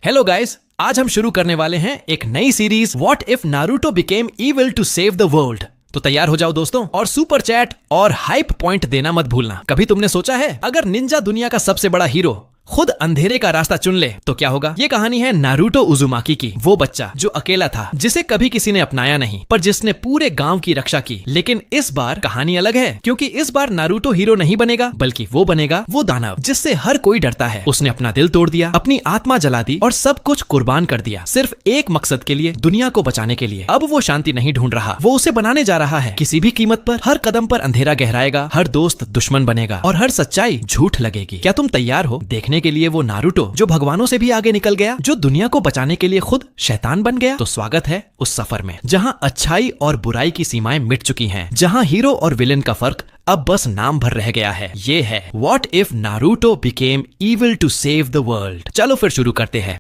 Hello guys, आज हम शुरू करने वाले हैं एक नई series what if Naruto became evil to save the world. तो तैयार हो जाओ दोस्तों, और सुपर चैट और हाइप पॉइंट देना मत भूलना। कभी तुमने सोचा है अगर निंजा दुनिया का सबसे बड़ा हीरो खुद अंधेरे का रास्ता चुन ले तो क्या होगा? ये कहानी है नारुतो उजुमाकी की। वो बच्चा जो अकेला था, जिसे कभी किसी ने अपनाया नहीं, पर जिसने पूरे गांव की रक्षा की। लेकिन इस बार कहानी अलग है, क्योंकि इस बार नारुतो हीरो नहीं बनेगा, बल्कि वो बनेगा वो दानव जिससे हर कोई डरता है। उसने अपना दिल तोड़ दिया, अपनी आत्मा जला दी और सब कुछ कुर्बान कर दिया, सिर्फ एक मकसद के लिए, दुनिया को बचाने के लिए। अब वो शांति नहीं ढूंढ रहा, वो उसे बनाने जा रहा है। किसी भी कीमत पर, हर कदम पर अंधेरा गहराएगा, हर दोस्त दुश्मन बनेगा और हर सच्चाई झूठ लगेगी। क्या तुम तैयार हो देखने के लिए वो नारुतो जो भगवानों से भी आगे निकल गया, जो दुनिया को बचाने के लिए खुद शैतान बन गया? तो स्वागत है उस सफर में जहां अच्छाई और बुराई की सीमाएं मिट चुकी हैं, जहां हीरो और विलेन का फर्क अब बस नाम भर रह गया है। ये है what if Naruto became evil to save the world. चलो फिर शुरू करते हैं।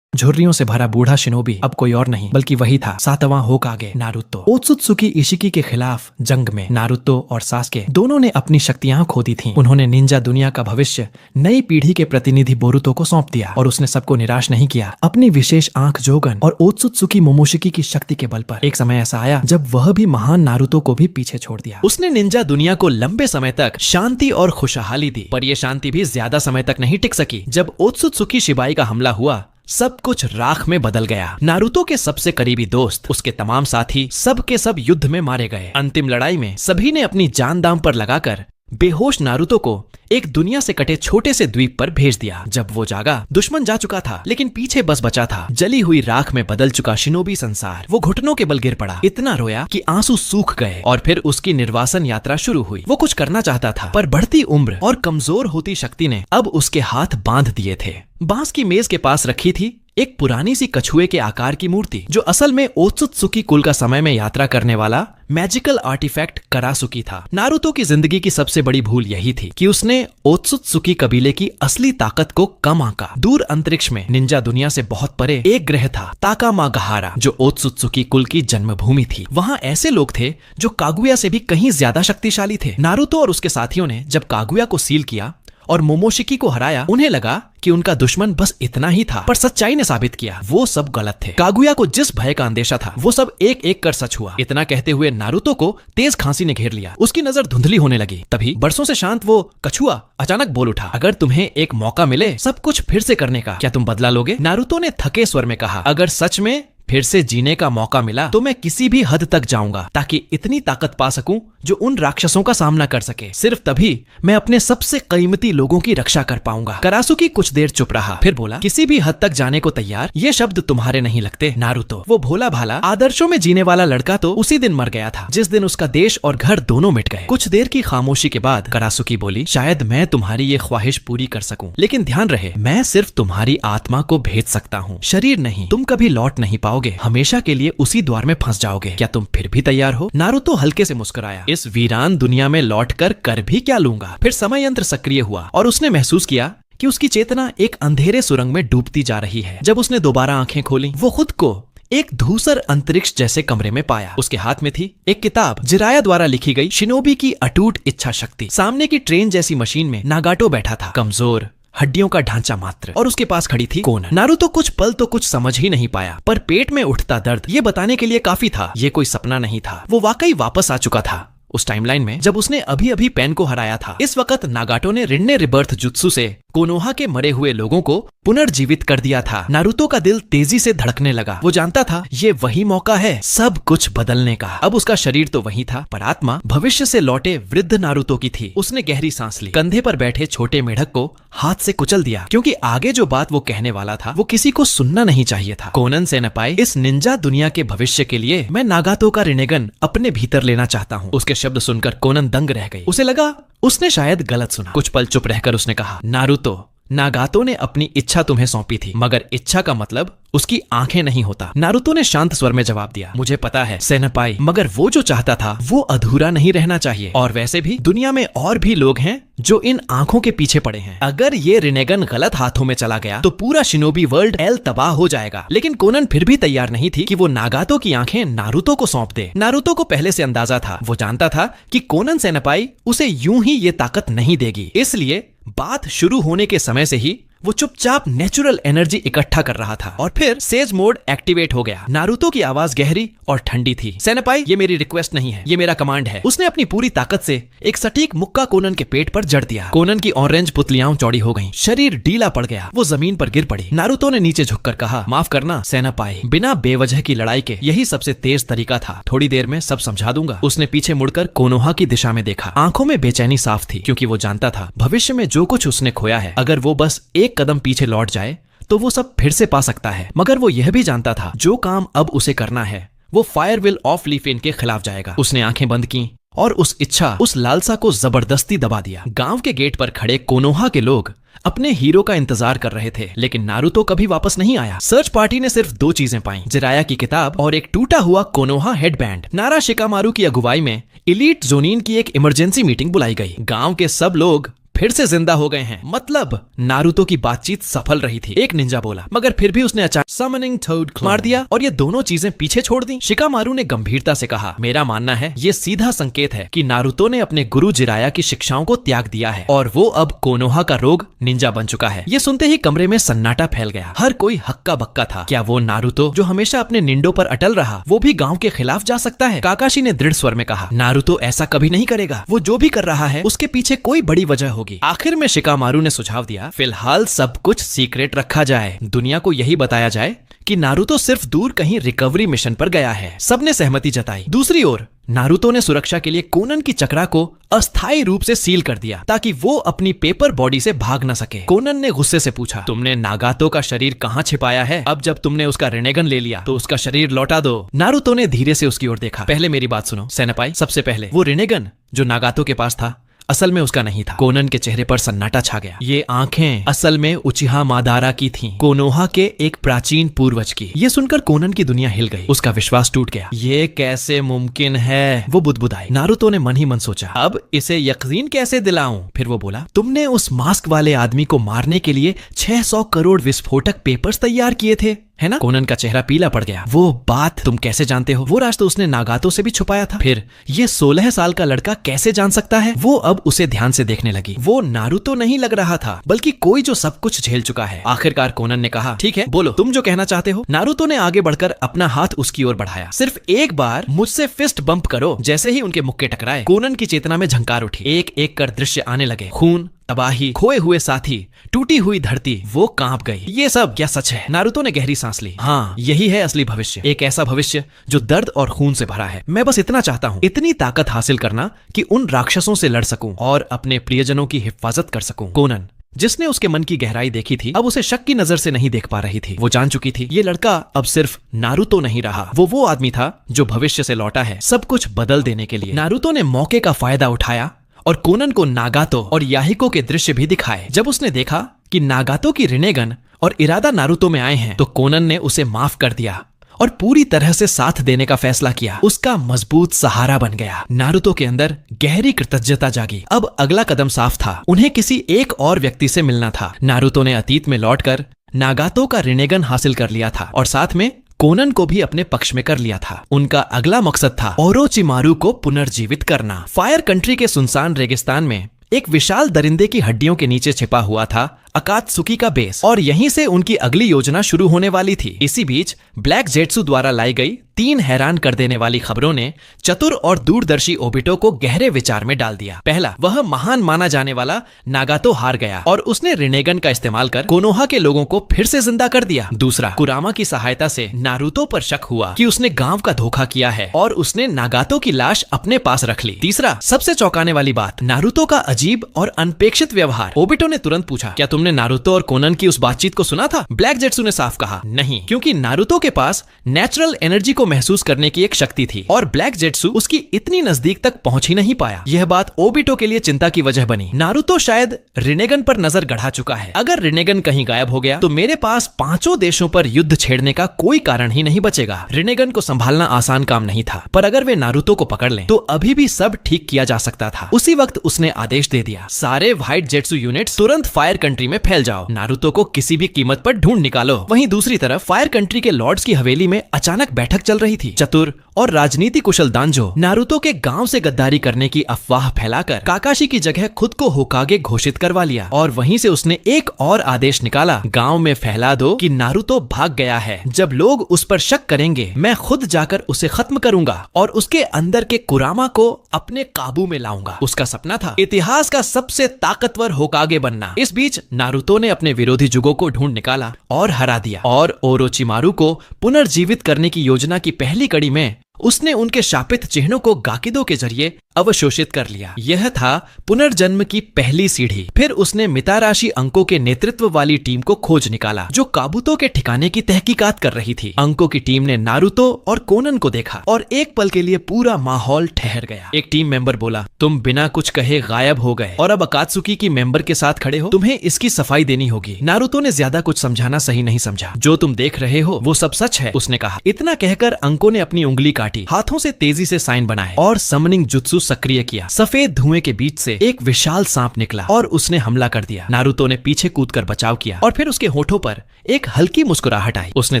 झुर्रियों से भरा बूढ़ा शिनोबी अब कोई और नहीं बल्कि वही था, सातवां होकागे नारुतो। ओत्सुत्सुकी इशिकी के खिलाफ जंग में नारुतो और सास्के दोनों ने अपनी शक्तियां खो दी थीं। उन्होंने निंजा दुनिया का भविष्य नई पीढ़ी के प्रतिनिधि बोरुतो को सौंप दिया, और उसने सबको निराश नहीं किया। अपनी विशेष आंख जोगन और ओत्सुत्सुकी मोमोशिकी की शक्ति के बल पर एक समय ऐसा आया जब वह भी महान नारुतो को भी पीछे छोड़ दिया। उसने निंजा दुनिया को लंबे समय तक शांति और खुशहाली दी, पर यह शांति भी ज्यादा समय तक नहीं टिक सकी। जब ओत्सुत्सुकी शिबाई का हमला हुआ, सब कुछ राख में बदल गया। नारुतो के सबसे करीबी दोस्त, उसके तमाम साथी, सब के सब युद्ध में मारे गए। अंतिम लड़ाई में सभी ने अपनी जान दांव पर लगाकर बेहोश नारुतो को एक दुनिया से कटे छोटे से द्वीप पर भेज दिया। जब वो जागा, दुश्मन जा चुका था, लेकिन पीछे बस बचा था जली हुई राख में बदल चुका शिनोबी संसार। वो घुटनों के बल गिर पड़ा, इतना रोया कि आंसू सूख गए, और फिर उसकी निर्वासन यात्रा शुरू हुई। वो कुछ करना चाहता था, पर बढ़ती उम्र और कमजोर होती शक्ति ने अब उसके हाथ बांध दिए थे। बांस की मेज के पास रखी थी एक पुरानी सी कछुए के आकार की मूर्ति, जो असल में ओत्सुत्सुकी कुल का समय में यात्रा करने वाला मैजिकल आर्टिफैक्ट करासुकी था। नारुतो की जिंदगी की सबसे बड़ी भूल यही थी कि उसने ओत्सुत्सुकी कबीले की असली ताकत को कम आंका। दूर अंतरिक्ष में निंजा दुनिया से बहुत परे एक ग्रह था, ताकामागहारा, जो ओत्सुत्सुकी कुल की जन्मभूमि थी। वहां ऐसे लोग थे जो कागुया से भी कहीं ज्यादा शक्तिशाली थे। नारुतो और उसके साथियों ने जब कागुया को सील किया और मोमोशिकी को हराया, उन्हें लगा कि उनका दुश्मन बस इतना ही था, पर सच्चाई ने साबित किया वो सब गलत थे। कागुया को जिस भय का अंदेशा था, वो सब एक एक कर सच हुआ। इतना कहते हुए नारुतो को तेज खांसी ने घेर लिया, उसकी नजर धुंधली होने लगी। तभी बरसों से शांत वो कछुआ अचानक बोल उठा, अगर तुम्हें एक मौका मिले सब कुछ फिर से करने का, क्या तुम बदला लोगे? नारुतो ने थके स्वर में कहा, अगर सच में फिर से जीने का मौका मिला तो मैं किसी भी हद तक जाऊंगा, ताकि इतनी ताकत पा सकूं जो उन राक्षसों का सामना कर सके। सिर्फ तभी मैं अपने सबसे कीमती लोगों की रक्षा कर पाऊंगा। करासुकी कुछ देर चुप रहा, फिर बोला, किसी भी हद तक जाने को तैयार, ये शब्द तुम्हारे नहीं लगते नारुतो। वो भोला भाला आदर्शों में जीने वाला लड़का तो उसी दिन मर गया था, जिस दिन उसका देश और घर दोनों मिट गए। कुछ देर की खामोशी के बाद करासुकी बोली, शायद मैं तुम्हारी ये ख्वाहिश पूरी कर सकूं, लेकिन ध्यान रहे मैं सिर्फ तुम्हारी आत्मा को भेज सकता हूँ, शरीर नहीं। तुम कभी लौट नहीं पाओगे, हमेशा के लिए उसी द्वार में फंस जाओगे। क्या तुम फिर भी तैयार हो? नारुतो हल्के से मुस्कुराया, इस वीरान दुनिया में लौटकर कर भी क्या लूंगा? फिर समय यंत्र सक्रिय हुआ और उसने महसूस किया कि उसकी चेतना एक अंधेरे सुरंग में डूबती जा रही है। जब उसने दोबारा आंखें खोली, वो खुद को एक धूसर अंतरिक्ष जैसे कमरे में पाया। उसके हाथ में थी एक किताब, जिराया द्वारा लिखी गई शिनोबी की अटूट इच्छा शक्ति। सामने की ट्रेन जैसी मशीन में नागाटो बैठा था, कमजोर, हड्डियों का ढांचा मात्र, और उसके पास खड़ी थी कोनन। नारुतो कुछ पल तो कुछ समझ ही नहीं पाया, पर पेट में उठता दर्द ये बताने के लिए काफी था, ये कोई सपना नहीं था। वो वाकई वापस आ चुका था उस टाइमलाइन में जब उसने अभी अभी पेन को हराया था। इस वक्त नागाटो ने रिन्ने रिबर्थ जुत्सु से कोनोहा के मरे हुए लोगों को पुनर्जीवित कर दिया था। नारुतो का दिल तेजी से धड़कने लगा। वो जानता था ये वही मौका है सब कुछ बदलने का। अब उसका शरीर तो वही था, पर आत्मा भविष्य से लौटे वृद्ध नारुतो की थी। उसने गहरी सांस ली, कंधे पर बैठे छोटे मेढक को हाथ से कुचल दिया, क्योंकि आगे जो बात वो कहने वाला था वो किसी को सुनना नहीं चाहिए था। कोनन सेनापाई, इस निंजा दुनिया के भविष्य के लिए मैं नागातो का रिनेगन अपने भीतर लेना चाहता हूँ। उसके शब्द सुनकर कोनन दंग रह गई। उसे लगा उसने शायद गलत सुना। कुछ पल चुप रहकर उसने कहा, नारुतो, नागातो ने अपनी इच्छा तुम्हें सौंपी थी, मगर इच्छा का मतलब उसकी आंखें नहीं होता। नारुतो ने शांत स्वर में जवाब दिया, मुझे पता है सेनापाई, मगर वो जो चाहता था वो अधूरा नहीं रहना चाहिए। और वैसे भी दुनिया में और भी लोग हैं जो इन आंखों के पीछे पड़े हैं। अगर ये रिनेगन गलत हाथों में चला गया तो पूरा शिनोबी वर्ल्ड एल तबाह हो जाएगा। लेकिन कोनन फिर भी तैयार नहीं थी कि वो नागातो की आंखें नारुतो को सौंप दे। नारुतो को पहले से अंदाजा था, वो जानता था कि कोनन सेनापाई उसे यूं ही ये ताकत नहीं देगी। इसलिए बात शुरू होने के समय से ही वो चुपचाप नेचुरल एनर्जी इकट्ठा कर रहा था और फिर सेज मोड एक्टिवेट हो गया। नारुतो की आवाज गहरी और ठंडी थी। सेनापाई, ये मेरी रिक्वेस्ट नहीं है, ये मेरा कमांड है। उसने अपनी पूरी ताकत से एक सटीक मुक्का कोनन के पेट पर जड़ दिया। कोनन की ऑरेंज पुतलियां चौड़ी हो गईं, शरीर ढीला पड़ गया, वो जमीन पर गिर पड़ी। नारुतो ने नीचे झुककर कहा, माफ करना सेनापाई, बिना बेवजह की लड़ाई के यही सबसे तेज तरीका था। थोड़ी देर में सब समझा दूंगा। उसने पीछे मुड़कर कोनोहा की दिशा में देखा। आंखों में बेचैनी साफ थी, क्योंकि वो जानता था भविष्य में जो कुछ उसने खोया है, अगर वो बस एक कदम पीछे लौट जाए तो वो सब फिर से पा सकता है। मगर वो यह भी जानता था जो काम अब उसे करना है वो फायर विल ऑफ लीफेन के खिलाफ जाएगा। उसने आंखें बंद की और उस इच्छा, उस लालसा को जबरदस्ती दबा दिया। गांव के गेट पर खड़े कोनोहा के लोग अपने हीरो का इंतजार कर रहे थे, लेकिन नारुतो कभी वापस नहीं आया। सर्च पार्टी ने सिर्फ 2 चीजें पाई, जिराया की किताब और एक टूटा हुआ कोनोहा हेडबैंड। नारा शिकामारू की अगुवाई में इलीट जोनिन की एक इमरजेंसी मीटिंग बुलाई गई। गांव के सब लोग फिर से जिंदा हो गए हैं। मतलब नारुतो की बातचीत सफल रही थी, एक निंजा बोला, मगर फिर भी उसने अचानक समनिंग टोड मार दिया और ये दोनों चीजें पीछे छोड़ दी। शिकामारू ने गंभीरता से कहा, मेरा मानना है ये सीधा संकेत है कि नारुतो ने अपने गुरु जिराया की शिक्षाओं को त्याग दिया है और वो अब कोनोहा का रोग निंजा बन चुका है। ये सुनते ही कमरे में सन्नाटा फैल गया। हर कोई हक्का बक्का था। क्या वो नारुतो जो हमेशा अपने निंडो पर अटल रहा, वो भी गांव के खिलाफ जा सकता है? काकाशी ने दृढ़ स्वर में कहा, नारुतो ऐसा कभी नहीं करेगा। वो जो भी कर रहा है उसके पीछे कोई बड़ी वजह होगी। आखिर में शिकामारू ने सुझाव दिया, फिलहाल सब कुछ सीक्रेट रखा जाए। दुनिया को यही बताया जाए कि नारुतो सिर्फ दूर कहीं रिकवरी मिशन पर गया है। सबने सहमति जताई। दूसरी ओर नारुतो ने सुरक्षा के लिए कोनन की चक्रा को अस्थायी रूप से सील कर दिया ताकि वो अपनी पेपर बॉडी से भाग न सके। कोनन ने गुस्से से पूछा, तुमने नागातो का शरीर कहाँ छिपाया है? अब जब तुमने उसका रिनेगन ले लिया तो उसका शरीर लौटा दो। नारुतो ने धीरे से उसकी ओर देखा। पहले मेरी बात सुनो सेनापाई, सबसे पहले वो रिनेगन जो नागातो के पास था असल में उसका नहीं था। कोनन के चेहरे पर सन्नाटा छा गया। ये आंखें असल में उचिहा मादारा की थीं, कोनोहा के एक प्राचीन पूर्वज की। ये सुनकर कोनन की दुनिया हिल गई। उसका विश्वास टूट गया। ये कैसे मुमकिन है? वो बुदबुदाई। नारुतो ने मन ही मन सोचा, अब इसे यकीन कैसे दिलाऊं? फिर वो बोला, तुमने उस मास्क वाले आदमी को मारने के लिए 600 करोड़ विस्फोटक पेपर्स तैयार किए थे, है ना? कोनन का चेहरा पीला पड़ गया। वो बात तुम कैसे जानते हो? वो राज तो उसने नागातो से भी छुपाया था। फिर ये 16 साल का लड़का कैसे जान सकता है? वो अब उसे ध्यान से देखने लगी। वो नारुतो नहीं लग रहा था, बल्कि कोई जो सब कुछ झेल चुका है। आखिरकार कोनन ने कहा, ठीक है, बोलो तुम जो कहना चाहते हो। नारुतो ने आगे बढ़कर अपना हाथ उसकी ओर बढ़ाया। सिर्फ एक बार मुझसे फिस्ट बम्प करो। जैसे ही उनके मुक्के टकराए, कोनन की चेतना में झंकार उठी। एक एक कर दृश्य आने लगे। खून, तबाही, खोए हुए साथी, टूटी हुई धरती। वो कांप गई। ये सब क्या सच है? नारुतो ने गहरी सांस ली। हाँ, यही है असली भविष्य। एक ऐसा भविष्य जो दर्द और खून से भरा है। मैं बस इतना चाहता हूँ, इतनी ताकत हासिल करना कि उन राक्षसों से लड़ सकूं और अपने प्रियजनों की हिफाजत कर सकूं। कोनन, जिसने उसके मन की गहराई देखी थी, अब उसे शक की नजर से नहीं देख पा रही थी। वो जान चुकी थी ये लड़का अब सिर्फ नारुतो नहीं रहा, वो आदमी था जो भविष्य से लौटा है सब कुछ बदल देने के लिए। नारुतो ने मौके का फायदा उठाया और कोनन को नागातो और याहिको के दृश्य भी दिखाए। जब उसने देखा कि नागातो की रिनेगन और इरादा नारुतो में आए हैं, तो कोनन ने उसे माफ कर दिया और पूरी तरह से साथ देने का फैसला किया। उसका मजबूत सहारा बन गया। नारुतो के अंदर गहरी कृतज्ञता जागी। अब अगला कदम साफ था, उन्हें किसी एक और व्यक्ति से मिलना था। नारुतो ने अतीत में लौटकर नागातो का रिनेगन हासिल कर लिया था और साथ में कोनन को भी अपने पक्ष में कर लिया था। उनका अगला मकसद था ओरोचिमारू को पुनर्जीवित करना। फायर कंट्री के सुनसान रेगिस्तान में एक विशाल दरिंदे की हड्डियों के नीचे छिपा हुआ था अकात्सुकी का बेस और यहीं से उनकी अगली योजना शुरू होने वाली थी। इसी बीच ब्लैक जेट्सु द्वारा लाई गई 3 हैरान कर देने वाली खबरों ने चतुर और दूरदर्शी ओबिटो को गहरे विचार में डाल दिया। पहला, वह महान माना जाने वाला नागातो हार गया और उसने रिनेगन का इस्तेमाल कर कोनोहा के लोगों को फिर से जिंदा कर दिया। दूसरा, कुरामा की सहायता से नारुतो पर शक हुआ कि उसने गांव का धोखा किया है और उसने नागातो की लाश अपने पास रख ली। तीसरा, सबसे चौंकाने वाली बात, नारुतो का अजीब और अनपेक्षित व्यवहार। ओबिटो ने तुरंत पूछा, क्या तुमने नारुतो और कोनन की उस बातचीत को सुना था? ब्लैक जेट्सु ने साफ कहा, नहीं, क्योंकि नारुतो के पास नेचुरल एनर्जी को महसूस करने की एक शक्ति थी और ब्लैक जेट्सु उसकी इतनी नजदीक तक पहुंच ही नहीं पाया। यह बात ओबिटो के लिए चिंता की वजह बनी। नारुतो शायद रिनेगन पर नजर गढ़ा चुका है। अगर रिनेगन कहीं गायब हो गया तो मेरे पास 5 देशों पर युद्ध छेड़ने का कोई कारण ही नहीं बचेगा। रिनेगन को संभालना आसान काम नहीं था, पर अगर वे नारुतो को पकड़ लें तो अभी भी सब ठीक किया जा सकता था। उसी वक्त उसने आदेश दे दिया, सारे व्हाइट जेट्सु यूनिट तुरंत फायर कंट्री में फैल जाओ। नारुतो को किसी भी कीमत पर ढूंढ निकालो। वहीं दूसरी तरफ फायर कंट्री के लॉर्ड्स की हवेली में अचानक बैठक चल चल रही थी। चतुर और राजनीति कुशल दांजो नारुतो के गांव से गद्दारी करने की अफवाह फैलाकर काकाशी की जगह खुद को होकागे घोषित करवा लिया और वहीं से उसने एक और आदेश निकाला, गांव में फैला दो कि नारुतो भाग गया है। जब लोग उस पर शक करेंगे मैं खुद जाकर उसे खत्म करूंगा और उसके अंदर के कुरामा को अपने काबू में लाऊंगा। उसका सपना था इतिहास का सबसे ताकतवर होकागे बनना। इस बीच नारुतो ने अपने विरोधी जुगो को ढूंढ निकाला और हरा दिया और ओरोचिमारू को पुनर्जीवित करने की योजना की पहली कड़ी में उसने उनके शापित चिन्हों को गाकिदो के जरिए अवशोषित कर लिया। यह था पुनर्जन्म की पहली सीढ़ी। फिर उसने मिताराशी अंको के नेतृत्व वाली टीम को खोज निकाला जो काबुतो के ठिकाने की तहकीकात कर रही थी। अंको की टीम ने नारुतो और कोनन को देखा और एक पल के लिए पूरा माहौल ठहर गया। एक टीम मेंबर बोला, तुम बिना कुछ कहे गायब हो गए और अब अकात्सुकी की मेंबर के साथ खड़े हो, तुम्हें इसकी सफाई देनी होगी। नारुतो ने ज्यादा कुछ समझाना सही नहीं समझा। जो तुम देख रहे हो वो सब सच है, उसने कहा। इतना कहकर अंको ने अपनी उंगली काटी, हाथों से तेजी से साइन बनाए और समनिंग जुत्सु सक्रिय किया। सफेद धुएं के बीच से एक विशाल सांप निकला और उसने हमला कर दिया। नारुतो ने पीछे कूदकर बचाव किया और फिर उसके होठों पर एक हल्की मुस्कुराहट आई। उसने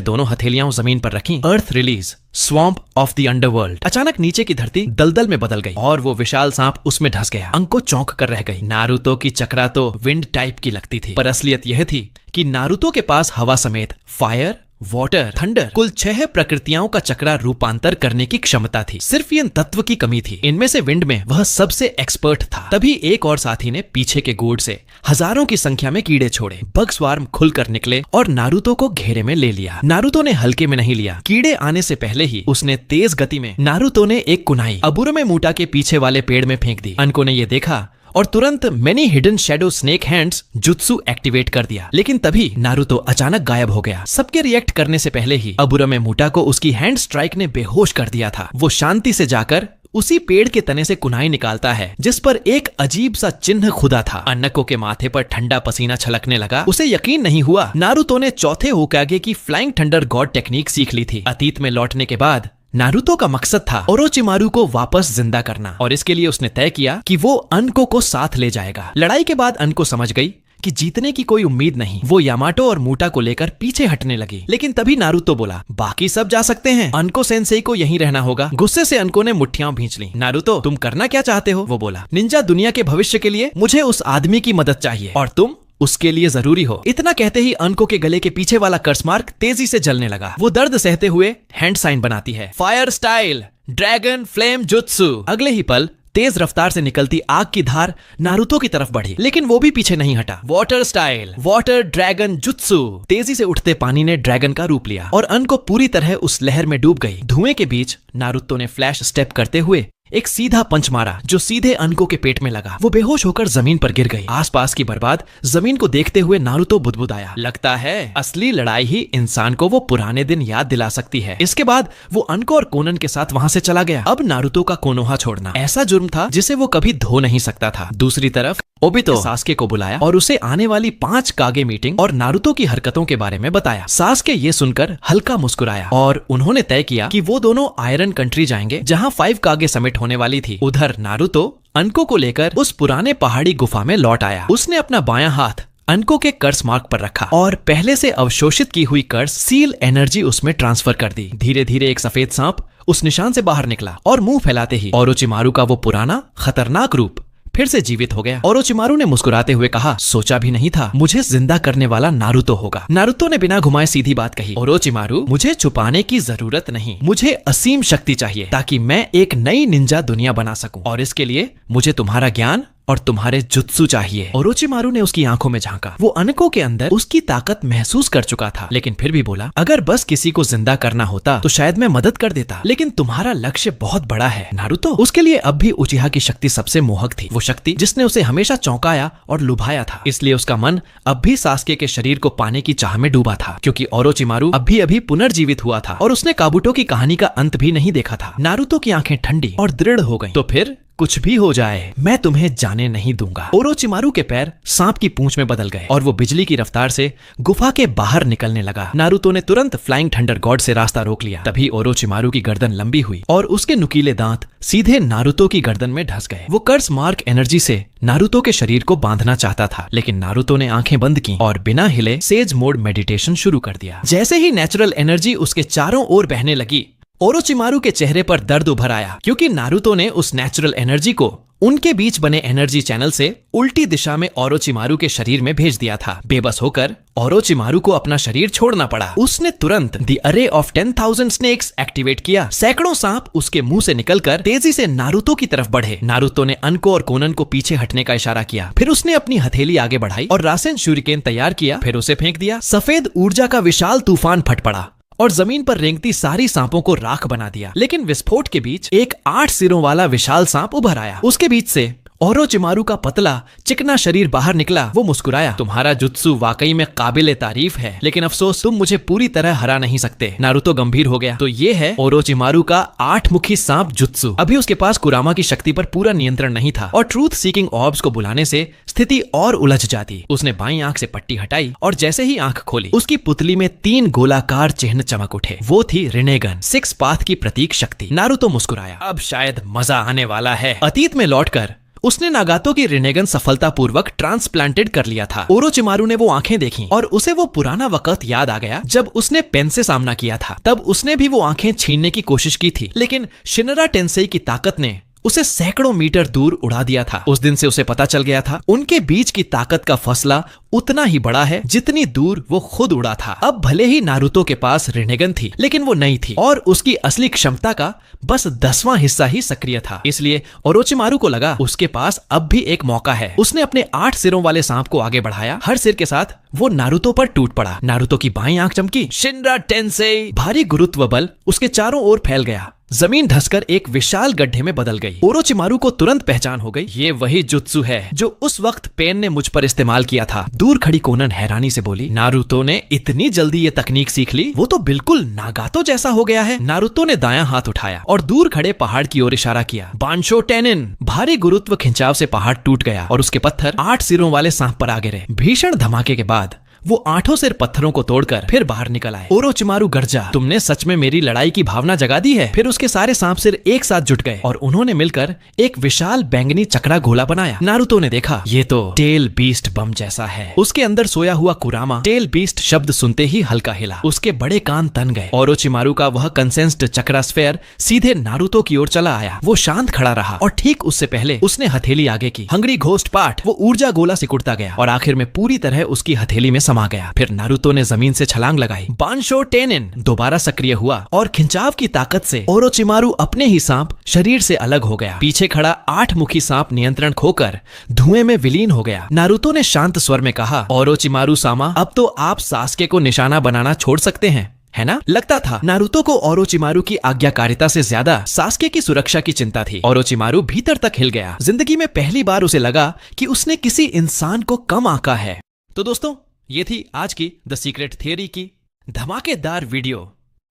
दोनों हथेलियां जमीन पर रखी। Earth release, swamp of the underworld. अचानक नीचे की धरती दलदल में बदल गई और वो विशाल सांप उसमें धंस गया। अंको चौंक कर रह गई। नारुतो की चक्रा तो विंड टाइप की लगती थी, पर असलियत यह थी कि नारुतो के पास हवा समेत फायर, वाटर, थंडर, कुल 6 प्रकृतियों का चक्रा रूपांतर करने की क्षमता थी। सिर्फ इन तत्व की कमी थी। इनमें से विंड में वह सबसे एक्सपर्ट था। तभी एक और साथी ने पीछे के गोड से हजारों की संख्या में कीड़े छोड़े। बग स्वार्म खुलकर निकले और नारुतो को घेरे में ले लिया। नारुतो ने हल्के में नहीं लिया। कीड़े आने से पहले ही उसने तेज गति में नारुतो ने एक कुनाई अबुरमे मूटा के पीछे वाले पेड़ में फेंक दी। अनको ने यह देखा और तुरंत many hidden shadow snake hands jutsu activate कर दिया। लेकिन तभी नारुतो अचानक गायब हो गया। सबके रिएक्ट करने से पहले ही अबुरमे मूटा को उसकी हैंड स्ट्राइक ने बेहोश कर दिया था। वो शांति से जाकर उसी पेड़ के तने से कुनाई निकालता है जिस पर एक अजीब सा चिन्ह खुदा था। अनको के माथे पर ठंडा पसीना छलकने लगा। उसे यकीन नहीं हुआ। नारुतो ने चौथे होकागे की फ्लाइंग थंडर गॉड टेक्निक सीख ली थी। अतीत में लौटने के बाद नारुतो का मकसद था ओरोचिमारू को वापस जिंदा करना और इसके लिए उसने तय किया कि वो अनको को साथ ले जाएगा। लड़ाई के बाद अनको समझ गई कि जीतने की कोई उम्मीद नहीं। वो यामाटो और मूटा को लेकर पीछे हटने लगी। लेकिन तभी नारुतो बोला, बाकी सब जा सकते हैं, अनको सेंसेई को यहीं रहना होगा। गुस्से से अनको ने मुट्ठियां भींच ली। नारुतो, तुम करना क्या चाहते हो? वो बोला, निंजा दुनिया के भविष्य के लिए मुझे उस आदमी की मदद चाहिए और तुम उसके लिए जरूरी हो। इतना कहते ही अनको के गले के पीछे वाला कर्स मार्क तेजी से जलने लगा। वो दर्द सहते हुए हैंड साइन बनाती है, fire style dragon flame jutsu. अगले ही पल तेज रफ्तार से निकलती आग की धार नारुतो की तरफ बढ़ी, लेकिन वो भी पीछे नहीं हटा। Water style water dragon jutsu. तेजी से उठते पानी ने ड्रैगन का रूप लिया और अनको पूरी तरह उस लहर में डूब गई। धुएं के बीच नारुतो ने फ्लैश स्टेप करते हुए एक सीधा पंच मारा जो सीधे अनको के पेट में लगा। वो बेहोश होकर जमीन पर गिर गई। आसपास की बर्बाद जमीन को देखते हुए नारुतो बुदबुदाया, लगता है असली लड़ाई ही इंसान को वो पुराने दिन याद दिला सकती है। इसके बाद वो अनको और कोनन के साथ वहां से चला गया। अब नारुतो का कोनोहा छोड़ना ऐसा जुर्म था जिसे वो कभी धो नहीं सकता था। दूसरी तरफ ओबितो सास्के को बुलाया और उसे आने वाली 5 कागे मीटिंग और नारुतो की हरकतों के बारे में बताया। सास्के ये सुनकर हल्का मुस्कुराया और उन्होंने तय किया कि वो दोनों आयरन कंट्री जाएंगे जहां 5 कागे समिट होने वाली थी। उधर नारुतो अनको को लेकर उस पुराने पहाड़ी गुफा में लौट आया। उसने अपना बायां हाथ अनको के कर्स मार्क पर रखा और पहले से अवशोषित की हुई कर्स सील एनर्जी उसमें ट्रांसफर कर दी। धीरे धीरे एक सफेद सांप उस निशान से बाहर निकला और मुंह फैलाते ही ओरोचिमारू का वो पुराना खतरनाक रूप फिर से जीवित हो गया। ओरोचिमारू ने मुस्कुराते हुए कहा, सोचा भी नहीं था मुझे जिंदा करने वाला नारुतो होगा। नारुतो ने बिना घुमाए सीधी बात कही, ओरोचिमारू, मुझे छुपाने की जरूरत नहीं, मुझे असीम शक्ति चाहिए ताकि मैं एक नई निंजा दुनिया बना सकूं और इसके लिए मुझे तुम्हारा ज्ञान और तुम्हारे जुत्सु चाहिए। ओरोचिमारू ने उसकी आंखों में झांका। वो अनको के अंदर उसकी ताकत महसूस कर चुका था, लेकिन फिर भी बोला, अगर बस किसी को जिंदा करना होता तो शायद मैं मदद कर देता, लेकिन तुम्हारा लक्ष्य बहुत बड़ा है नारुतो। उसके लिए अब भी उचिहा की शक्ति सबसे मोहक थी, वो शक्ति जिसने उसे हमेशा चौंकाया और लुभाया था। इसलिए उसका मन अब भी सास्के के शरीर को पाने की चाह में डूबा था, क्योंकि ओरोचिमारू अभी अभी पुनर्जीवित हुआ था और उसने काबुटो की कहानी का अंत भी नहीं देखा था। नारुतो की आंखें ठंडी और दृढ़ हो गईं। तो फिर कुछ भी हो जाए मैं तुम्हें जाने नहीं दूंगा। ओरोचिमारू के पैर सांप की पूंछ में बदल गए और वो बिजली की रफ्तार से गुफा के बाहर निकलने लगा। नारुतो ने तुरंत फ्लाइंग थंडर गॉड से रास्ता रोक लिया। तभी ओरोचिमारू की गर्दन लंबी हुई और उसके नुकीले दांत सीधे नारुतो की गर्दन में ढस गए। वो कर्स मार्क एनर्जी से नारुतो के शरीर को बांधना चाहता था, लेकिन नारुतो ने आंखें बंद की और बिना हिले सेज मोड मेडिटेशन शुरू कर दिया। जैसे ही नेचुरल एनर्जी उसके चारों ओर बहने लगी, ओरोचिमारू के चेहरे पर दर्द उभर आया क्योंकि नारुतो ने उस नेचुरल एनर्जी को उनके बीच बने एनर्जी चैनल से उल्टी दिशा में ओरोचिमारू के शरीर में भेज दिया था। बेबस होकर ओरोचिमारू को अपना शरीर छोड़ना पड़ा। उसने तुरंत द अरे ऑफ 10,000 स्नेक्स एक्टिवेट किया। सैकड़ों सांप उसके मुंह से निकलकर तेजी से नारुतो की तरफ बढ़े। नारुतो ने अनको और कोनन को पीछे हटने का इशारा किया। फिर उसने अपनी हथेली आगे बढ़ाई और रासेन शूरिकेन तैयार किया। फिर उसे फेंक दिया। सफेद ऊर्जा का विशाल तूफान फट पड़ा और जमीन पर रेंगती सारी सांपों को राख बना दिया। लेकिन विस्फोट के बीच एक 8 सिरों वाला विशाल सांप उभर आया। उसके बीच से ओरोचिमारू का पतला चिकना शरीर बाहर निकला। वो मुस्कुराया, तुम्हारा जुत्सु वाकई में काबिले तारीफ है, लेकिन अफसोस तुम मुझे पूरी तरह हरा नहीं सकते। नारुतो गंभीर हो गया। तो ये है ओरोचिमारू का 8 मुखी सांप जुत्सु। अभी उसके पास कुरामा की शक्ति पर पूरा नियंत्रण नहीं था और ट्रूथ सीकिंग ऑर्ब्स को बुलाने से स्थिति और उलझ जाती। उसने बाईं आंख से पट्टी हटाई और जैसे ही आंख खोली उसकी पुतली में 3 गोलाकार चिन्ह चमक उठे। वो थी रिनेगन, 6 पाथ की प्रतीक शक्ति। नारुतो मुस्कुराया, अब शायद मजा आने वाला है। अतीत में लौटकर उसने नागातो की रिनेगन सफलतापूर्वक ट्रांसप्लांटेड कर लिया था। ओरोचिमारू ने वो आंखें देखी और उसे वो पुराना वक्त याद आ गया जब उसने पेन से सामना किया था। तब उसने भी वो आंखें छीनने की कोशिश की थी, लेकिन शिनरा टेंसेई की ताकत ने उसे सैकड़ों मीटर दूर उड़ा दिया था। उस दिन से उसे पता चल गया था उनके बीच की ताकत का फासला उतना ही बड़ा है जितनी दूर वो खुद उड़ा था। अब भले ही नारुतो के पास रिनेगन थी, लेकिन वो नई थी और उसकी असली क्षमता का बस 10वां हिस्सा ही सक्रिय था। इसलिए ओरोचिमारू को लगा उसके पास अब भी एक मौका है। उसने अपने 8 सिरों वाले सांप को आगे बढ़ाया। हर सिर के साथ वो नारुतो पर टूट पड़ा। नारुतो की बाईं आंख चमकी। शिनरा टेंसेई। भारी गुरुत्व बल उसके चारों ओर फैल गया। जमीन धंसकर एक विशाल गड्ढे में बदल गई। ओरोचिमारू को तुरंत पहचान हो गई, ये वही जुत्सु है जो उस वक्त पेन ने मुझ पर इस्तेमाल किया था। दूर खड़ी कोनन हैरानी से बोली, नारुतो ने इतनी जल्दी ये तकनीक सीख ली? वो तो बिल्कुल नागातो जैसा हो गया है। नारुतो ने दायां हाथ उठाया और दूर खड़े पहाड़ की ओर इशारा किया। बांशो टेनिन। भारी गुरुत्व खिंचाव से पहाड़ टूट गया और उसके पत्थर 8 सिरों वाले सांप पर आ गिरे। भीषण धमाके के बाद वो 8 सिर पत्थरों को तोड़कर फिर बाहर निकल आए। ओरोचिमारू गर्जा, तुमने सच में मेरी लड़ाई की भावना जगा दी है। फिर उसके सारे सांप सिर एक साथ जुट गए और उन्होंने मिलकर एक विशाल बैंगनी चक्रा गोला बनाया। नारुतो ने देखा, ये तो टेल बीस्ट बम जैसा है। उसके अंदर सोया हुआ कुरामा टेल बीस्ट शब्द सुनते ही हल्का हिला। उसके बड़े कान तन गए। ओरोचिमारू का वह कंसेंस्ड चक्रा स्फेयर सीधे नारुतो की ओर चला आया। वो शांत खड़ा रहा और ठीक उससे पहले उसने हथेली आगे की। Hungary ghost part. वो ऊर्जा गोला सिकुड़ता गया और आखिर में पूरी तरह उसकी हथेली में समा गया। फिर नारुतो ने जमीन से छलांग लगाई। बांशो टेनिन दोबारा सक्रिय हुआ और खिंचाव की ताकत से ओरोचिमारू अपने ही सांप शरीर से अलग हो गया। पीछे खड़ा 8 मुखी सांप नियंत्रण खोकर धुएं में विलीन हो गया। नारुतो ने शांत स्वर में कहा, ओरोचिमारू सामा, अब तो आप सास्के को निशाना बनाना छोड़ सकते हैं, है ना? लगता था नारुतो को ओरोचिमारू की आज्ञाकारिता से ज्यादा सास्के की सुरक्षा की चिंता थी। ओरोचिमारू भीतर तक हिल गया। जिंदगी में पहली बार उसे लगा कि उसने किसी इंसान को कम आंका है। तो दोस्तों, ये थी आज की द सीक्रेट थियरी की धमाकेदार वीडियो।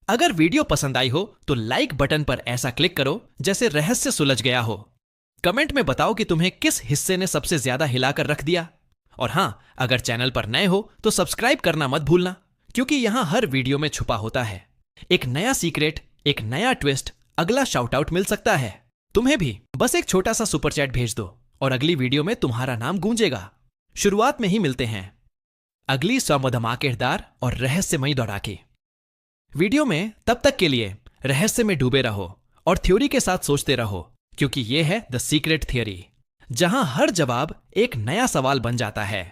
अगर वीडियो पसंद आई हो तो लाइक बटन पर ऐसा क्लिक करो जैसे रहस्य सुलझ गया हो। कमेंट में बताओ कि तुम्हें किस हिस्से ने सबसे ज्यादा हिलाकर रख दिया। और हां, अगर चैनल पर नए हो तो सब्सक्राइब करना मत भूलना, क्योंकि यहां हर वीडियो में छुपा होता है एक नया सीक्रेट, एक नया ट्विस्ट, अगला शाउट आउट मिल सकता है। तुम्हें भी बस एक छोटा सा सुपर चैट भेज दो और अगली वीडियो में तुम्हारा नाम गूंजेगा। शुरुआत में ही मिलते हैं अगली धमाकेदार और रहस्यमयी दौड़ाके वीडियो में। तब तक के लिए रहस्य में डूबे रहो और थ्योरी के साथ सोचते रहो, क्योंकि ये है द सीक्रेट थियरी, जहां हर जवाब एक नया सवाल बन जाता है।